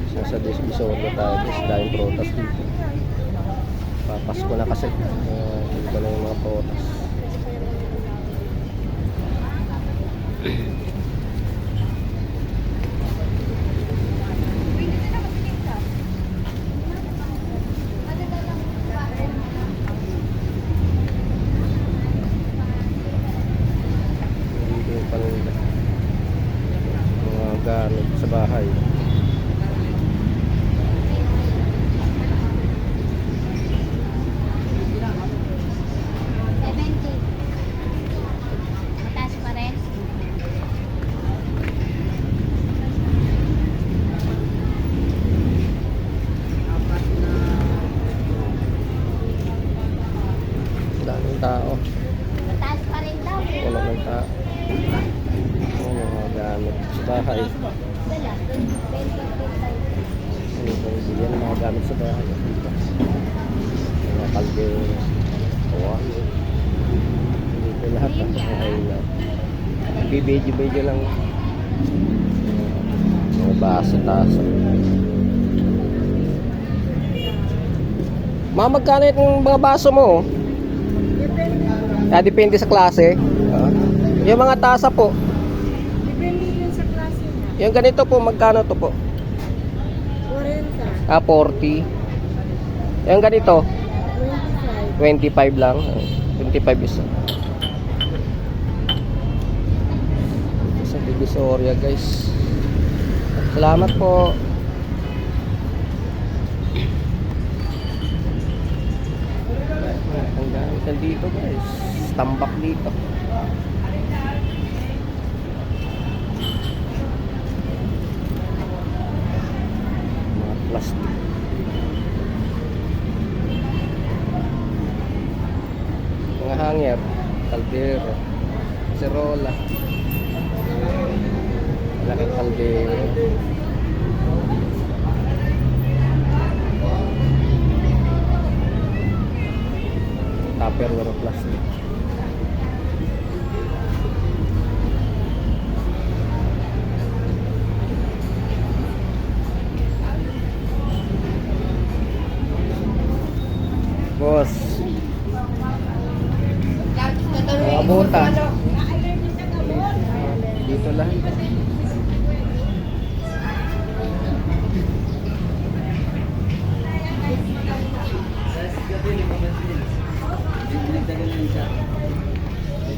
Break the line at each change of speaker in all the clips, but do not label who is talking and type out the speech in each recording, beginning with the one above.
Sa Divisoria tayo guys, dahil protas dito. Papasko na kasi. Hindi ko na yung mga protas. Hindi yung paninda. Mga gamit sa bahay. Daming tao.
Mataas pa rin daw.
Wala ng tao. Mga gamit sa bahay.
Wala. 20.
Ano ba yan? Mga gamit sa bahay. Mga kaldero. Kawali. Dito lahat. Bibidyo lang. Mga baso, taso. Magkano yung mga baso mo? Depende sa klase. Yung mga tasa po.
Depende yun sa klase na.
Yung ganito po, magkano to po?
40.
40. Yung ganito,
25.
25 lang. 25 isa. Sa Divisoria guys. Salamat po. Ang gamit dito guys. Tambak dito. Mga plastic. Mga hanger, kaldero, serola. Malaking kaldero. Tupperware plastic. Boss. Mga bota. Dito lang.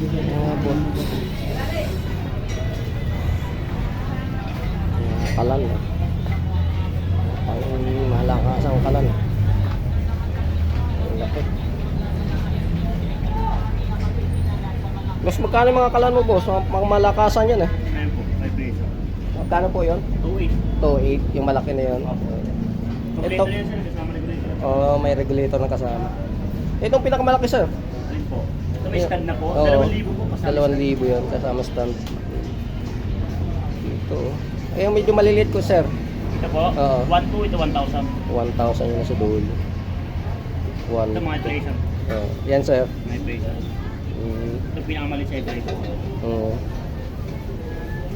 Mga bota. Kalan. Pang malakas ang kalan. Mas magkano yung mga kalan mo boss? Mga malakasan yan eh.
Ayun po, 5 peso.
Magkano po yun?
2.8.
2.8 yung malaki na yun.
Kompleto na yan sir, kasama regulator.
Oh, may regulator na kasama. Itong pinakamalaki sir.
Ayun po. Ito may stand na po.
Oo.
2,000 po kasama.
2,000 yun kasama stand. Ito. Eh yung medyo maliliit ko sir.
Ito po,
Oo.
1.2, ito 1,000.
1,000 yun sa dulo.
Ito mga tracer.
Oh, yan sir.
Mga tracer. Ito pinakamaliit sa ito.
Oo.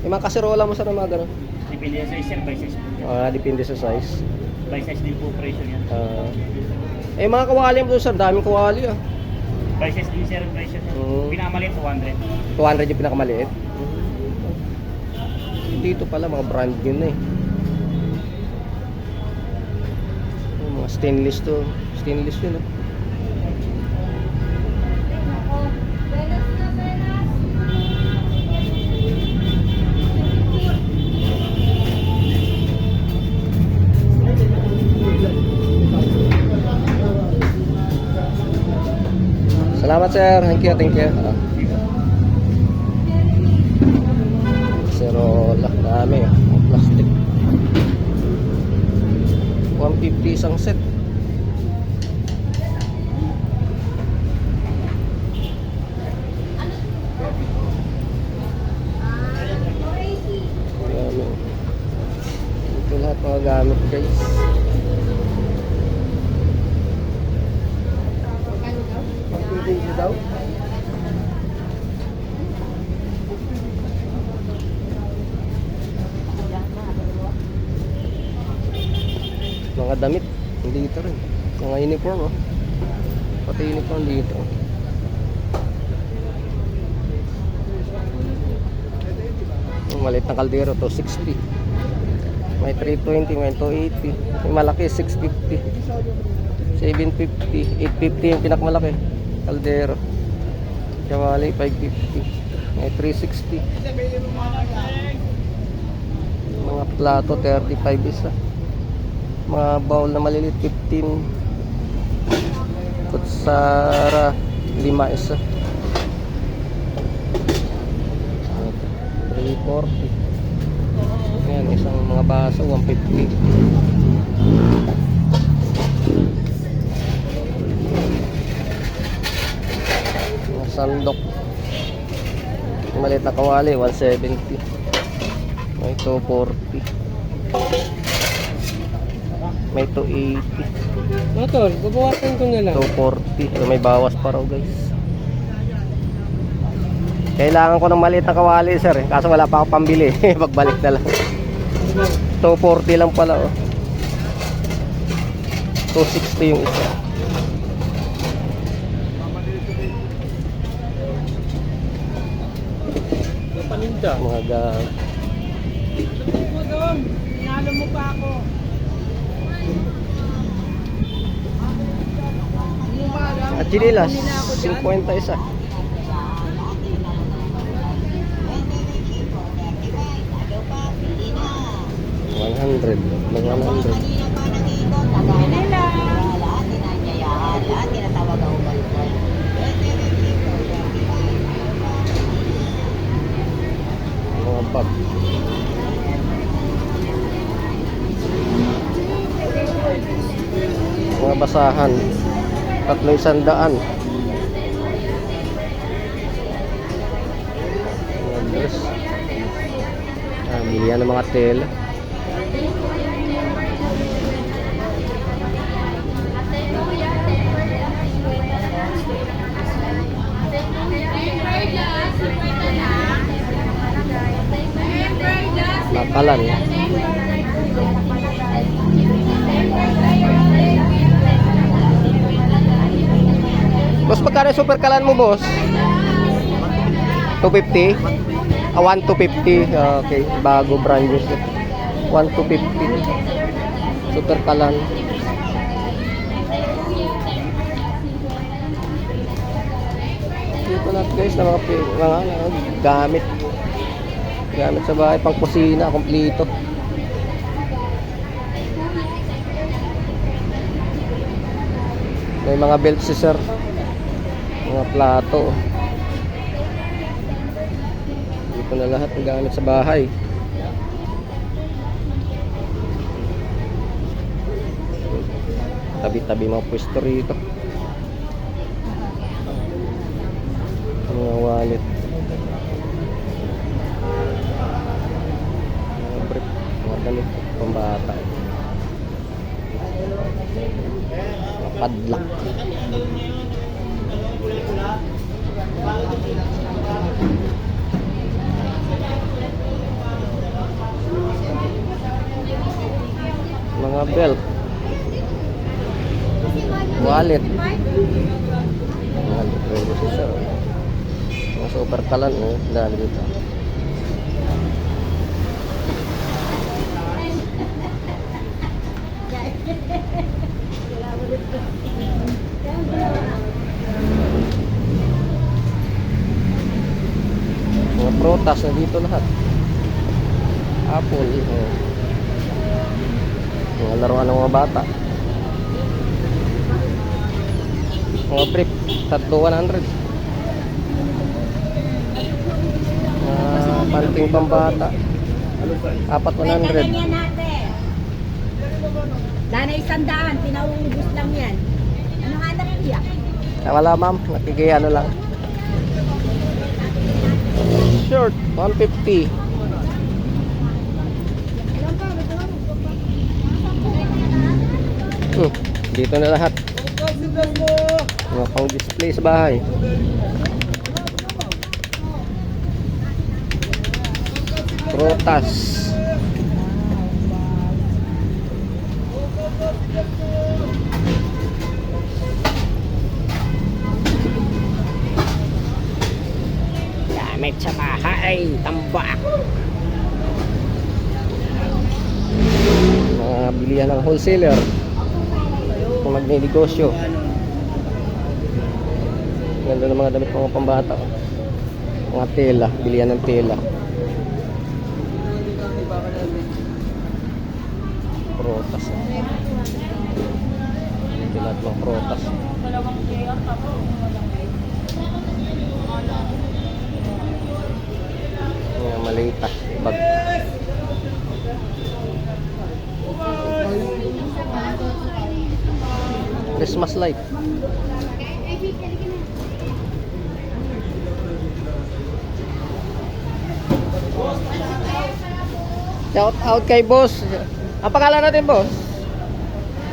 Yung mga kaserola mo sir ng mga gano'n?
Depende sa size sir, by size po.
Depende sa size.
By size din po presyo yan.
Eh mga kawali mo doon sir, daming kawali ah.
By size din sir, presyo yan. Pinakamaliit 200.
200 yung pinakamaliit. Dito pala mga brand yun eh. Mga stainless to. Stainless yun eh. Salamat sir, thank you, thank you. Serola, dami plastic. 150 isang set. Dami. Ito lahat mga gamit guys. Dito daw. Mga damit, dito rin. Mga uniform, oh. Pati uniform dito. Yung maliit na kaldero, 260. May 320, may 280. May malaki, 650. 750, 850 yung pinakamalaki. Kaldero. Kawali, 550. May 360. Mga plato, 35 isa. Mga bowl na maliliit, 15. Kutsara, 5 isa. 340. Ayan, isang mga baso, 150. Mga sandok. Yung maliit na kawali, 170. May 240. May 280.
Motor, babawasan ko na lang.
240. So, may bawas pa raw, guys. Kailangan ko ng maliit na kawali, sir. Kaso wala pa ako pambili. Pagbalik na lang. 240 lang pala, oh. 260 yung isa.
Paninda.
Mga gamit.
Nalo mo pa ako.
At chinilas, 50 isa. $100. Mag 100. Mga bag. Mga basahan. 300. Mga dress. Bilihan ng mga tela. Nakalan. Boss, magkano yung super kalan mo, boss? 250? 1,250. Okay, bago brand new. 1,250. Super kalan. Dito natin, guys, na mga gamit. Gamit sa bahay, pang kusina, kompleto. May mga belt si sir. Mga plato. Dito na lahat ng gamit sa bahay. Tabi-tabi mga pwesto rito. Mga wallet. Mga brief. Mga damit. Pambata. Mga padlock. Mga belt. Wallet. Mga sir. Mga super kalan, dahil dito. Mga prutas na dito lahat. Apple. Mga laruan ng mga bata. Mga brief, 100. Panting pambata, 400.
Dana 100, pinauubos lang yan. Ano nga na niya?
Wala ma'am, nakikiyano lang. Short, 150. Dito na lahat. Mga pang display sa bahay. Prutas. Gamit sa bahay, tambak. Mga bilihan ng wholesaler kung magnenegosyo. Ganda ng mga damit mga pambata. Mga tela, bilihan ng tela. Protas. Ito lahat ng protas. Mga malita, bag. Christmas light. Shout out kay boss. Ang pangalan natin, boss?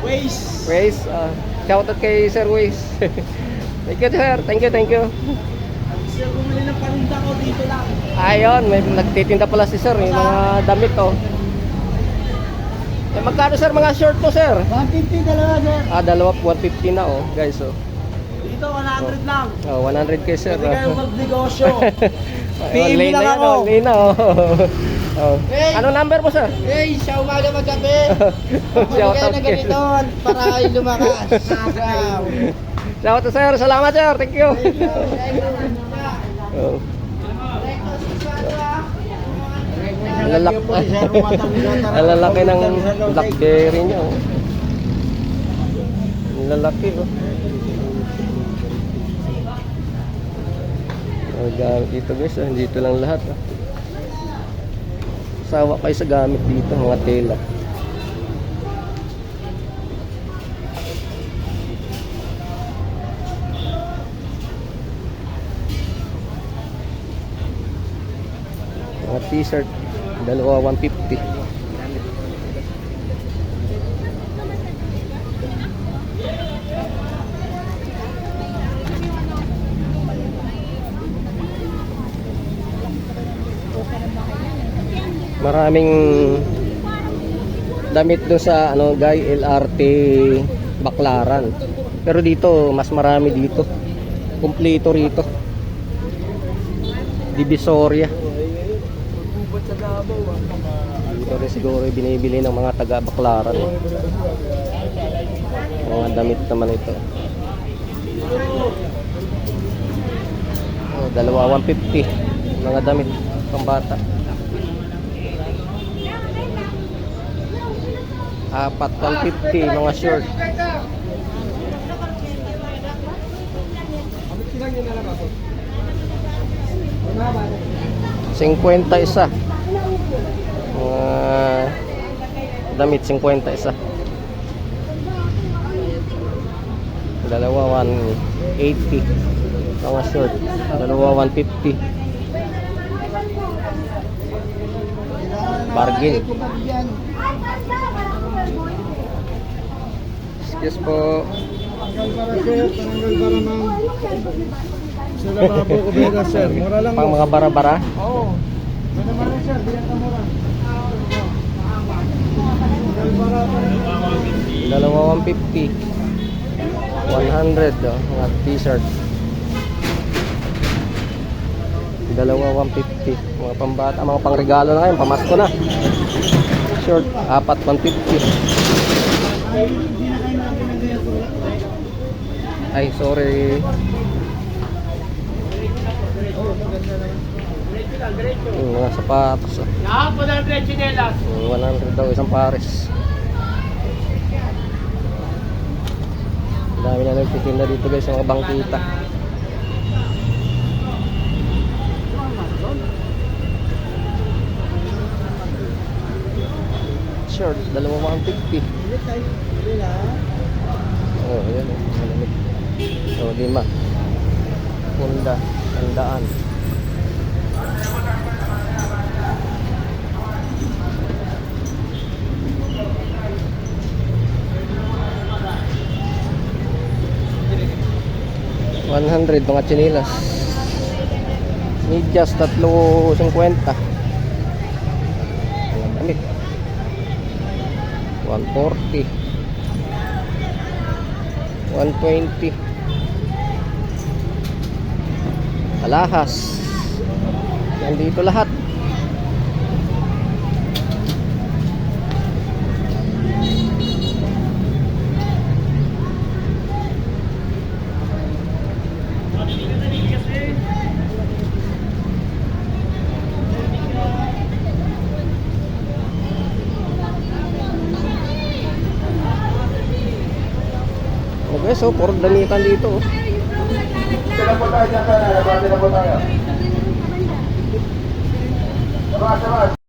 Waze.
Waze. Shout out kay Sir Waze. Thank you, sir. Thank you, thank you.
Sir, bumili ng paninda ko dito lang.
Ayun, may nagtitinda pala si sir, yung mga damit, oh. Eh, magkano, sir, mga short mo, sir?
150 dalawa, sir.
Dalawa, 150 na, oh, guys, oh.
Dito, 100 lang.
Oh, 100 kay sir.
Pwede kayo magnegosyo.
Ayun, lane na yan, oh, lane na, oh. Oh.
Hey!
Anong number mo, sir?
Hey, sa umaga magkape.
Shout out
na
kay
ganito para kayo lumakas.
Shout out, sir. Salamat, sir. Thank you. Oh. Ang lalaki ng blackberry niya, oh. Ang lalaki, oh. Oh, gamit dito, guys, oh. Dito lang lahat, oh. Sawa kayo sa gamit dito, mga tela. Mga t-shirt, dalawa 150. Maraming damit doon sa Guy LRT Baclaran. Pero dito mas marami dito. Kumpleto rito. Divisoria. Dito rin siguro binibili ng mga taga Baclaran. Mga damit naman ito. Oh, dalawa 150. Mga damit pambata. Apat 150 mga short. Cinquenta isa. Damit 50 isa. Dalawa 180 mga short. Dalawa 150. Bargain. Yes po.
Tanggal para sir, tanggal para ma'am. Sir, lababo ko beda sir. Mura lang.
Pang mga bara-bara.
Oo. Ano naman rin sir, bilang ka mura. Tanggal para pa.
Dalawa 150. 100 oh, mga t-shirt. Dalawa 150. Mga pambata, mga pangregalo na ngayon, pamasko na. Short, apat 150. Ay, sorry. Mga sapatos. Oh. 100 daw isang pares. Dami na nagtitinda dito guys, mga bangkita. Short, dalawa 150. Oh, ayan oh, malamig. So, 5. Punda, tandaan. $100 mga chinilas. Medyas 3.50. Damit 140. 120. Alahas. Nandito lahat. Okay, so puro damitan dito.
Sila po tayo dyan, sir. Sila po tayo. Sabas, sabas.